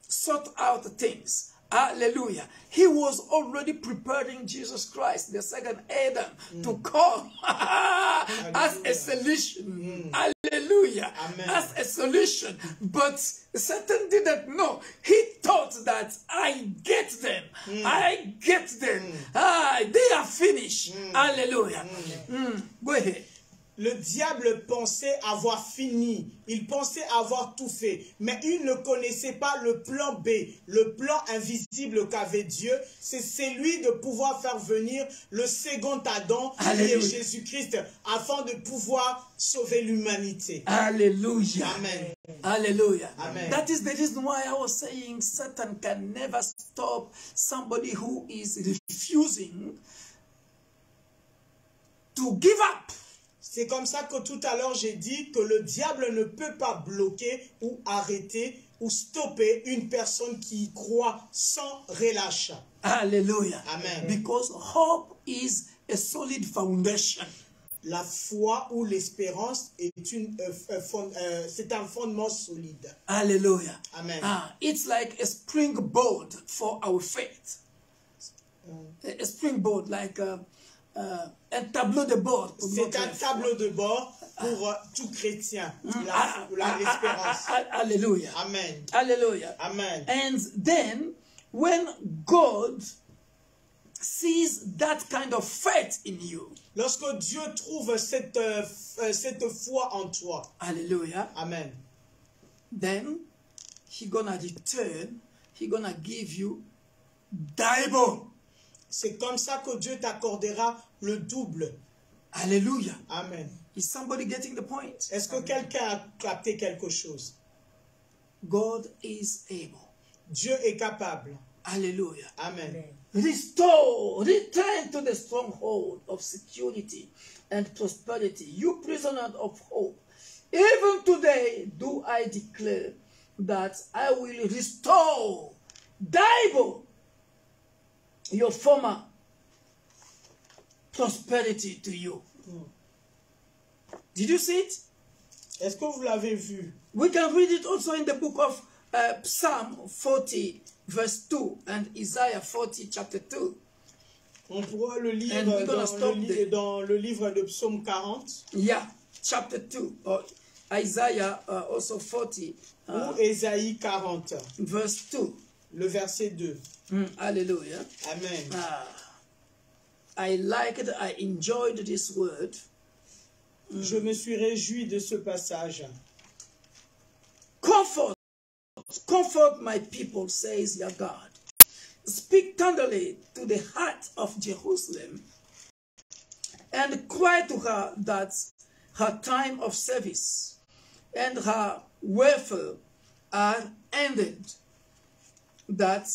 sort out things. Hallelujah. He was already preparing Jesus Christ, the second Adam, to come as a solution. Hallelujah. Amen. As a solution. But Satan didn't know. He thought that I get them. I get them. They are finished. Hallelujah. Go ahead. Le diable pensait avoir fini, il pensait avoir tout fait, mais il ne connaissait pas le plan B, le plan invisible qu'avait Dieu. C'est celui de pouvoir faire venir le second Adam, qui est Jésus-Christ, afin de pouvoir sauver l'humanité. Hallelujah. Amen. Hallelujah. Amen. That is the reason why I was saying Satan can never stop somebody who is refusing to give up. C'est comme ça que tout à l'heure j'ai dit que le diable ne peut pas bloquer ou arrêter ou stopper une personne qui croit sans relâche. Hallelujah. Amen. Because hope is a solid foundation. La foi ou l'espérance est c'est un fondement solide. Hallelujah. Amen. It's like a springboard for our faith. A springboard, like un tableau de bord. C'est un tableau de bord pour tout chrétien. L'espérance. Hallelujah. Amen. Hallelujah. Amen. And then, when God sees that kind of faith in you, lorsque Dieu trouve cette foi en toi, hallelujah, amen, then He gonna return, He gonna give you double. c'est comme ça que Dieu t'accordera le double. Hallelujah. Amen. Is somebody getting the point? Est-ce que quelqu'un a capté quelque chose? God is able. Dieu est capable. Hallelujah. Amen. Restore, return to the stronghold of security and prosperity, you prisoner of hope. Even today do I declare that I will restore double your former prosperity to you. Did you see it? Est-ce que vous l'avez vu? We can read it also in the book of Psalm 40, verse 2, and Isaiah 40, chapter 2. On pourra le lire dans le livre de Psaume 40. Yeah, chapter 2, or Isaiah also 40. Ou Ésaïe 40. Verse 2. Le verset 2. Hallelujah. Amen. I liked it, I enjoyed this word. Je me suis réjoui de ce passage. Comfort my people, says your God. Speak tenderly to the heart of Jerusalem and cry to her that her time of service and her welfare are ended, that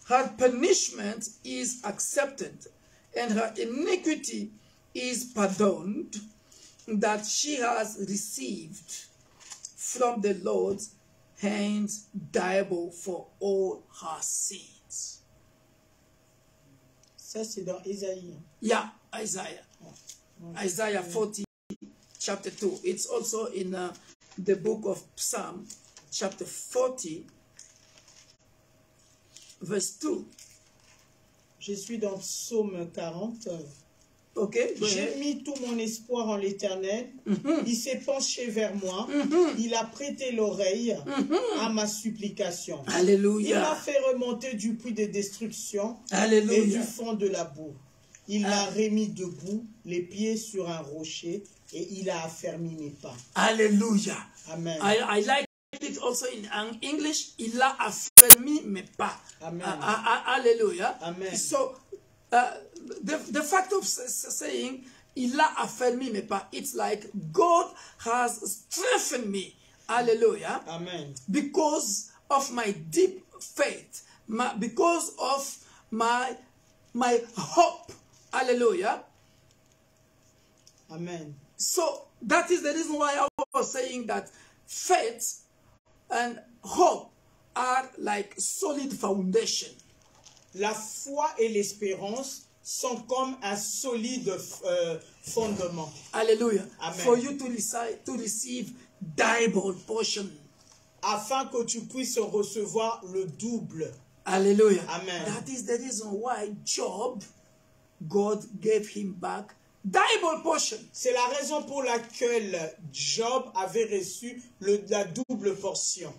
her punishment is accepted and her iniquity is pardoned, that she has received from the Lord's hands double for all her sins. Ça, c'est dans Isaïe. Yeah, Isaiah. Isaiah 40, chapter 2. It's also in the book of Psalm, chapter 40, verse 2. Je suis dans Psaume 40. Okay, j'ai mis tout mon espoir en l'Éternel. Il s'est penché vers moi. Il a prêté l'oreille à ma supplication. Alléluia. Il m'a fait remonter du puits de destruction Alléluia. et du fond de la boue. Il m'a remis debout, les pieds sur un rocher, et il a affermi mes pas. Alléluia. Amen. I like it also in English. Il a affermi mes pas. Amen. Hallelujah. Amen. So, the fact of saying, il a affermi mes pas, it's like God has strengthened me. Hallelujah. Amen. Because of my deep faith, because of my hope. Hallelujah. Amen. So that is the reason why I was saying that faith and hope are like solid foundation. La foi et l'espérance sont comme un solide fondement. Hallelujah. Amen. For you to receive double portion. Afin que tu puisses recevoir le double. Hallelujah. Amen. That is the reason why Job, God gave him back double portion. C'est la raison pour laquelle Job avait reçu la double portion.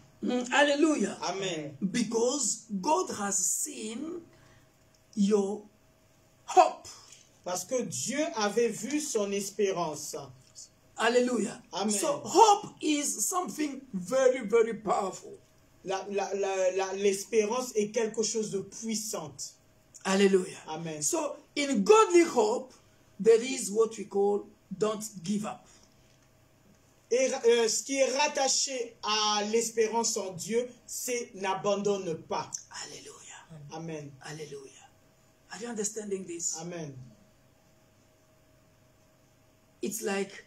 Hallelujah. Amen. Because God has seen your hope. Parce que Dieu avait vu son espérance. Hallelujah. Amen. So hope is something very, very powerful. L'espérance est quelque chose de puissant. Hallelujah. Amen. So in godly hope, there is what we call don't give up. Et ce qui est rattaché à l'espérance en Dieu, c'est n'abandonne pas. Hallelujah. Amen. Hallelujah. Are you understanding this? Amen. It's like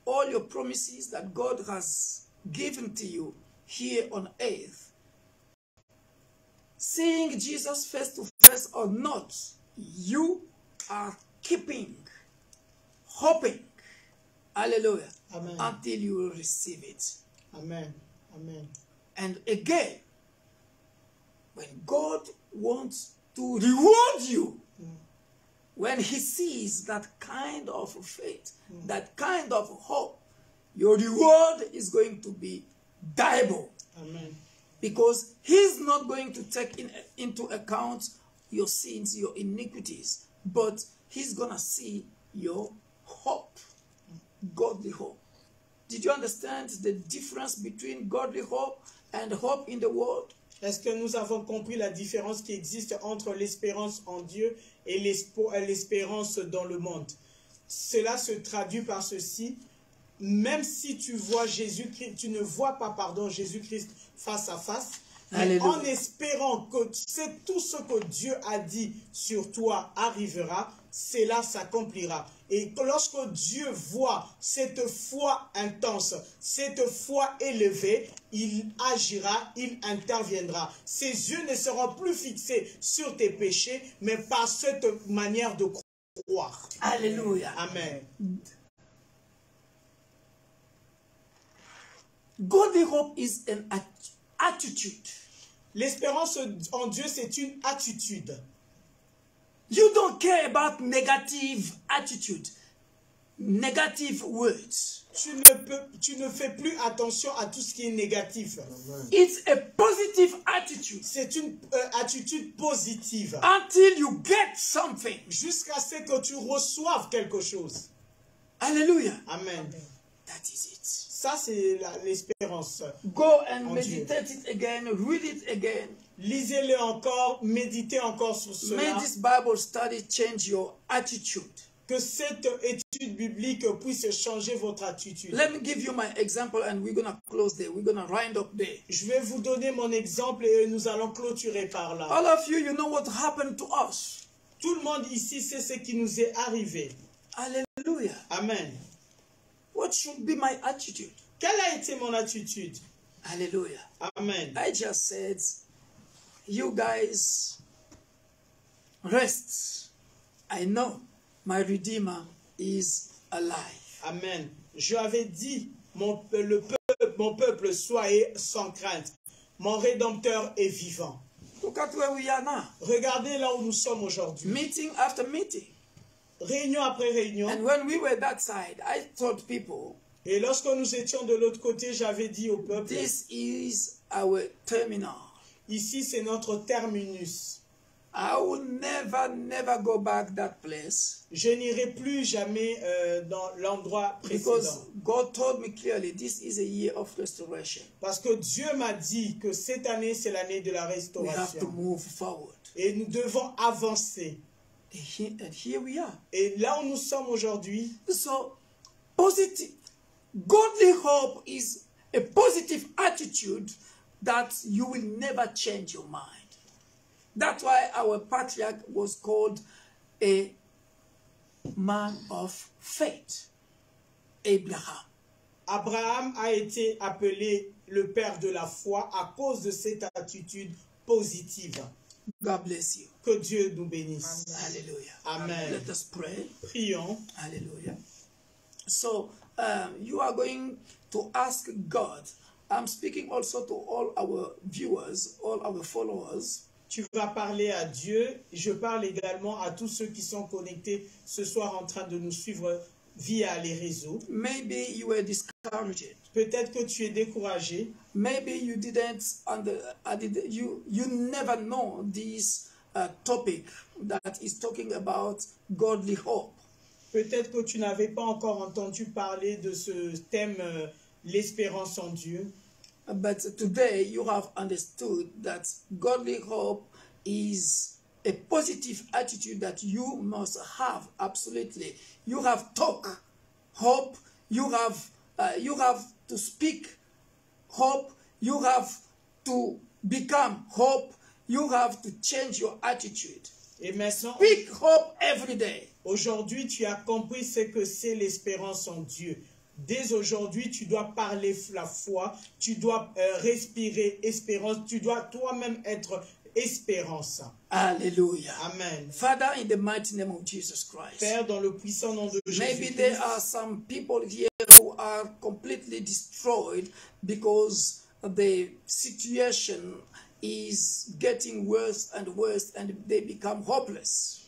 all your promises that God has given to you here on earth, seeing Jesus face to face or not, you are keeping, hoping, hallelujah, Amen. until you will receive it. Amen. Amen. And again, when God wants to reward you, when he sees that kind of faith, that kind of hope, your reward is going to be double. Amen. Because he's not going to take into account your sins, your iniquities, but he's going to see your hope, godly hope. Did you understand the difference between godly hope and hope in the world? Est-ce que nous avons compris la différence qui existe entre l'espérance en Dieu et l'espérance dans le monde? Cela se traduit par ceci. Même si tu vois Jésus-Christ, tu ne vois pas, Jésus-Christ face à face, mais en espérant que c'est tout ce que Dieu a dit sur toi arrivera, cela s'accomplira. Et lorsque Dieu voit cette foi intense, cette foi élevée, il agira, il interviendra. Ses yeux ne seront plus fixés sur tes péchés, mais par cette manière de croire. Alléluia. Amen. Godly hope is an attitude. L'espérance en Dieu, c'est une attitude. You don't care about negative attitude, negative words. Tu ne fais plus attention à tout ce qui est négatif. It's a positive attitude. C'est une attitude positive. Until you get something. Jusqu'à ce que tu reçoives quelque chose. Hallelujah. Amen. That is it. Ça, c'est l'espérance. Go and meditate it again, read it again. Lisez-le encore, méditez encore sur cela. May this Bible study change your attitude. Que cette étude biblique puisse changer votre attitude. Let me give you my example and we're going to close there. We're going to round up there. Je vais vous donner mon exemple et nous allons clôturer par là. All of you, you know what happened to us. Tout le monde ici sait ce qui nous est arrivé. Hallelujah. Amen. What should be my attitude? Quelle a été mon attitude? Hallelujah. Amen. I just said, you guys rest. I know my Redeemer is alive. Amen. Je avais dit, mon peuple, soyez sans crainte. Mon Rédempteur est vivant. Look at where we are now. Regardez là où nous sommes aujourd'hui. Meeting after meeting. Réunion après réunion. And when we were that side, I told people, et lorsque nous étions de l'autre côté, j'avais dit au peuple, this is our terminal. Ici, c'est notre terminus. I will never go back that place. Je n'irai plus jamais dans l'endroit précédent. Because God told me clearly, this is a year of restoration. Parce que Dieu m'a dit que cette année, c'est l'année de la restauration. We have to move forward. Et nous devons avancer. And here we are. Et là où nous sommes aujourd'hui, so positive, godly hope is a positive attitude that you will never change your mind. That's why our patriarch was called a man of faith. Abraham. Abraham a été appelé le père de la foi à cause de cette attitude positive. God bless you. Que Dieu nous bénisse. Hallelujah. Amen. Let us pray. Prions. Hallelujah. So, you are going to ask God. I'm speaking also to all our viewers, all our followers. Tu vas parler à Dieu. Je parle également à tous ceux qui sont connectés ce soir en train de nous suivre via les réseaux. Maybe you were discouraged. Peut-être que tu es découragé. Maybe you you never know this topic that is talking about godly hope. Peut-être que tu n'avais pas encore entendu parler de ce thème, l'espérance en Dieu. But today you have understood that godly hope is a positive attitude that you must have, absolutely. You have talk hope, you have to speak hope, you have to become hope, you have to change your attitude. Et maintenant, Speak hope every day. Aujourd'hui, tu as compris ce que c'est l'espérance en Dieu. Dès aujourd'hui, tu dois parler la foi, tu dois respirer espérance, tu dois toi-même être espérance. Hallelujah. Amen. Father, in the mighty name of Jesus Christ. Père, dans le puissant nom de Maybe Jésus. there are some people here who are completely destroyed because the situation is getting worse and they become hopeless.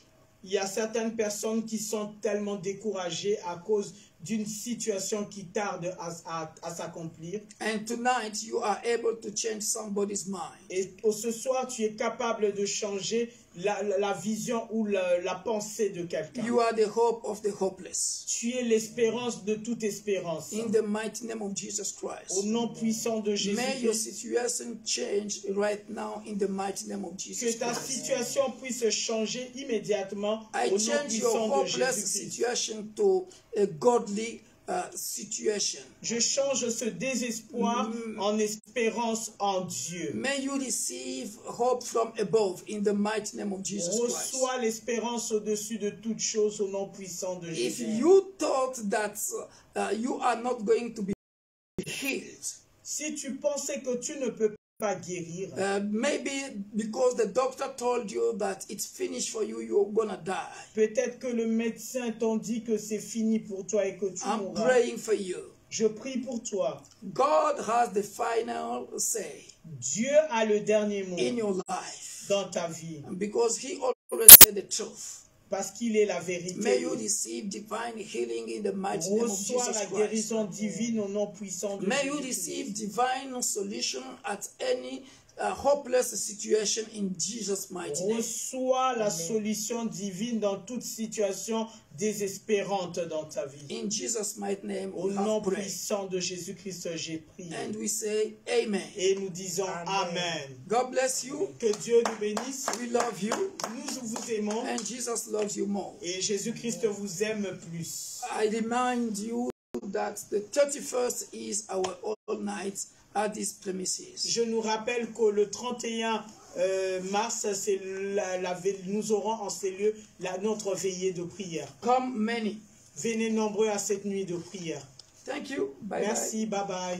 Il y a certaines personnes qui sont tellement découragées à cause d'une situation qui tarde à s'accomplir. And tonight you are able to change somebody's mind. Et ce soir, tu es capable de changer la vision ou la pensée de quelqu'un. You are the hope of the hopeless. Tu es l'espérance de toute espérance. In the mighty name of Jesus Christ. Au nom puissant de May your Jésus. situation change right now in the mighty name of Que Jesus ta Christ. situation puisse changer immédiatement I au nom change your puissant de hopeless Jésus-Christ. situation to a godly situation. Je change ce désespoir en espérance en Dieu. May you receive hope from above in the mighty name of Jesus Christ. Reçois l'espérance au-dessus de toute chose au nom puissant de If Jésus. you thought that you are not going to be healed, Si tu pensais que tu ne peux pas guérir, maybe because the doctor told you that it's finished for you, you're gonna die. peut-être que le médecin t'ont dit que c'est fini pour toi et que tu I'm mourras. praying for you. Je prie pour toi. God has the final say Dieu a le dernier mot in your life dans ta vie because He always said the truth. parce qu'il est la May vérité. you receive divine healing in the mighty name of Reçois Jesus la Christ. guérison divine au nom puissant de May you Jésus. receive divine solution at any hopeless situation in Jesus' mighty name. Reçois la solution divine dans toute situation désespérante dans ta vie. In Jesus' mighty name, Au we nom have prayed. puissant de Jésus-Christ, j'ai prié. And we say Amen. Et nous disons Amen. God bless you. Que Dieu nous bénisse. We love you. Nous vous aimons. And Jesus loves you more. Et Jésus-Christ vous aime plus. I remind you that the 31st is our all night at these premises. Je nous rappelle que le 31 mars, c'est nous aurons en ces lieux notre veillée de prière. Come many. Venez nombreux à cette nuit de prière. Thank you. Bye Merci, bye bye.